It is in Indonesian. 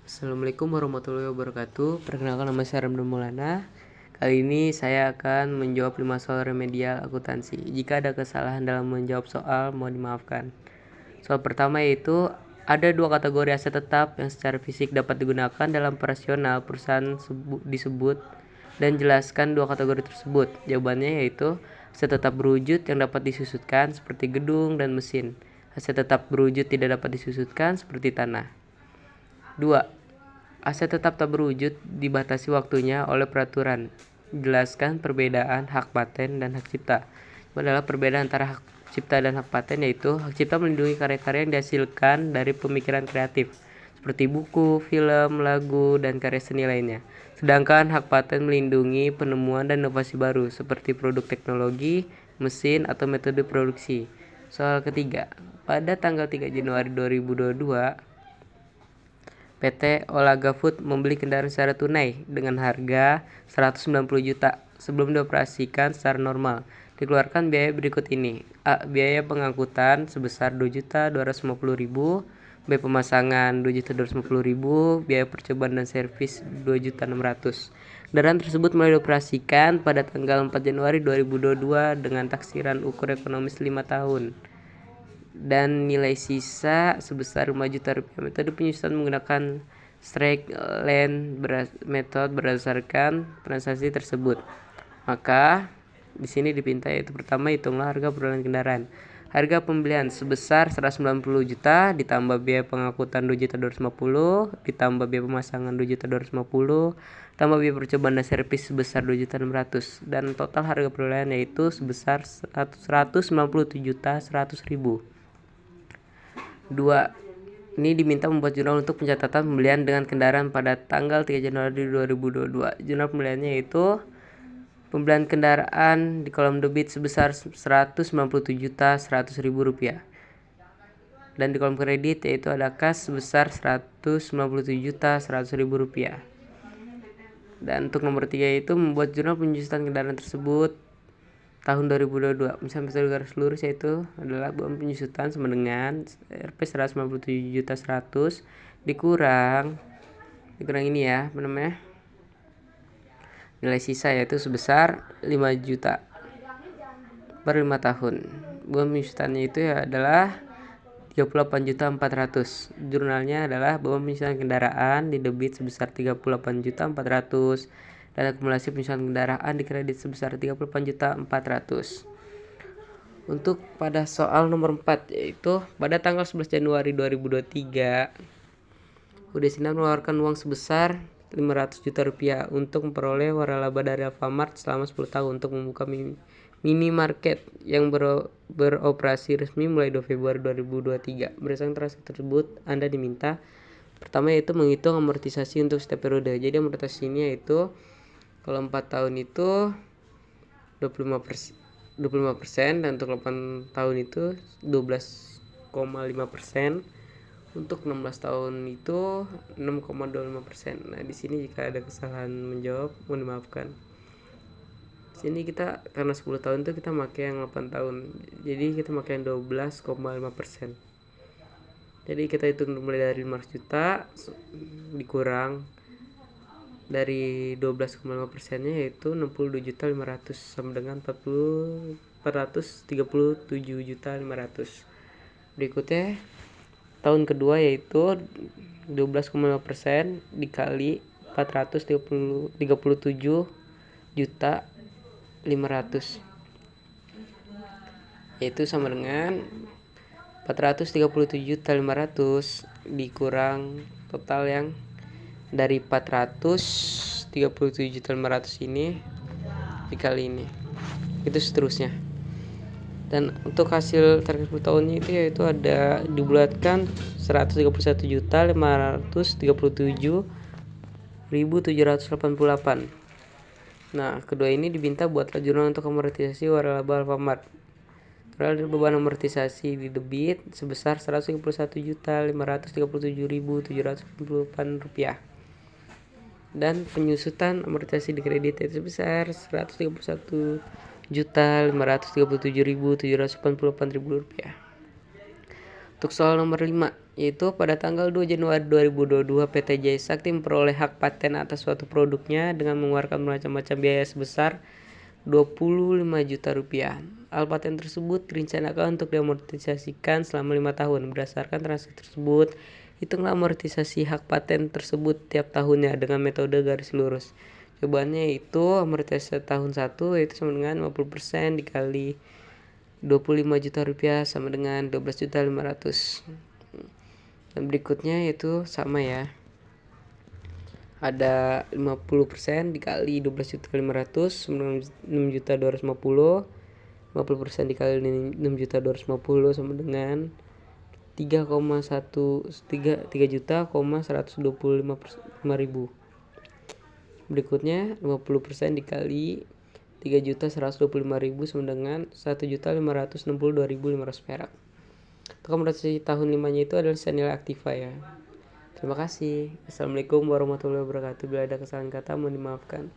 Assalamualaikum warahmatullahi wabarakatuh. Perkenalkan, nama saya Ramdan Maulana. Kali ini saya akan menjawab 5 soal remedial akuntansi. Jika ada kesalahan dalam menjawab soal, mohon dimaafkan. Soal pertama yaitu ada 2 kategori aset tetap yang secara fisik dapat digunakan dalam operasional perusahaan disebut dan jelaskan 2 kategori tersebut. Jawabannya yaitu aset tetap berwujud yang dapat disusutkan seperti gedung dan mesin. Aset tetap berwujud tidak dapat disusutkan seperti tanah. 2. Aset tetap tak berwujud dibatasi waktunya oleh peraturan. Jelaskan perbedaan hak paten dan hak cipta. Itu adalah perbedaan antara hak cipta dan hak paten, yaitu hak cipta melindungi karya-karya yang dihasilkan dari pemikiran kreatif seperti buku, film, lagu, dan karya seni lainnya. Sedangkan hak paten melindungi penemuan dan inovasi baru seperti produk teknologi, mesin, atau metode produksi. Soal ketiga, pada tanggal 3 Januari 2022, PT Olaga Food membeli kendaraan secara tunai dengan harga 190 juta sebelum dioperasikan secara normal. Dikeluarkan biaya berikut ini. A. Biaya pengangkutan sebesar 2.250.000, B. Pemasangan 2.250.000, biaya percobaan dan servis 2.600.000. Kendaraan tersebut mulai dioperasikan pada tanggal 4 Januari 2022 dengan taksiran ukur ekonomis 5 tahun. Dan nilai sisa sebesar 5 juta rupiah. Metode penyusutan menggunakan straight line method berdasarkan transaksi tersebut. Maka di sini dipinta yaitu pertama, hitunglah harga perjalanan kendaraan. Harga pembelian sebesar 190 juta ditambah biaya pengangkutan 2.250, ditambah biaya pemasangan 2.250, tambah biaya percobaan dan servis sebesar 2.600.000, dan total harga perjalanan yaitu sebesar 197.100.000. 2. Ini diminta membuat jurnal untuk pencatatan pembelian dengan kendaraan pada tanggal 3 Januari 2022. Jurnal pembeliannya yaitu pembelian kendaraan di kolom debit sebesar 197.100.000 rupiah. Dan di kolom kredit yaitu ada kas sebesar 197.100.000 rupiah. Dan untuk nomor 3 yaitu membuat jurnal penyusutan kendaraan tersebut tahun 2022. Misalnya metode garis lurus yaitu adalah beban penyusutan sama dengan Rp 197.100 dikurang ini ya, nilai sisa yaitu sebesar 5 juta per 5 tahun. Beban penyusutannya itu adalah 38.400.000. Jurnalnya adalah beban penyusutan kendaraan di debit sebesar 38.400.000 dan akumulasi penyusutan kendaraan di kredit sebesar 38.400.000. Untuk pada soal nomor 4 yaitu pada tanggal 11 Januari 2023 Udesinar mengeluarkan uang sebesar 500 juta rupiah untuk memperoleh waralaba dari Alfamart selama 10 tahun untuk membuka minimarket yang beroperasi resmi mulai 2 Februari 2023. Berdasarkan transaksi tersebut, Anda diminta pertama yaitu menghitung amortisasi untuk setiap periode. Jadi amortisasi ini yaitu kalau 4 tahun itu 25% dan untuk 8 tahun itu 12,5%. Untuk 16 tahun itu 6,25%. Nah, di sini jika ada kesalahan menjawab, mohon dimaafkan. Di sini kita karena 10 tahun itu kita pakai yang 8 tahun. Jadi kita pakai yang 12,5%. Jadi kita hitung mulai dari 500 juta dikurang dari 12,5%-nya yaitu 62.500.000 sama dengan 437.500.000. Berikutnya tahun kedua yaitu 12,5% dikali 437.500.000 yaitu sama dengan 437.500.000 dikurang total yang dari 437.500.000 ini dikali ini, itu seterusnya. Dan untuk hasil target 10 tahunnya itu yaitu ada dibulatkan 131.537.788. Nah, kedua ini diminta buatlah jurnal untuk amortisasi waralaba Alfamart. Total beban amortisasi di debit sebesar 131.537.788 rupiah. Dan penyusutan amortisasi di kredit itu sebesar 131.537.788 rupiah. Untuk soal nomor 5 yaitu pada tanggal 2 Januari 2022 PT Jaya Sakti memperoleh hak paten atas suatu produknya dengan mengeluarkan macam-macam biaya sebesar Rp25 juta. Al paten tersebut direncanakan untuk diamortisasikan selama 5 tahun. Berdasarkan transaksi tersebut, hitunglah amortisasi hak paten tersebut tiap tahunnya dengan metode garis lurus. Jawabannya itu amortisasi tahun 1 yaitu sama dengan 50% dikali Rp25 juta sama dengan Rp12.500.000. Dan berikutnya itu sama ya. Ada 50% dikali 12.500 sama dengan 6.250. 50% dikali 6.250 sama dengan 3,125.000. Berikutnya 50% dikali 3.125.000 sama dengan 1.562.500 perak. Untuk amortisasi tahun 5-nya itu adalah senilai aktiva ya. Terima kasih. Assalamualaikum warahmatullahi wabarakatuh. Bila ada kesalahan kata mohon dimaafkan.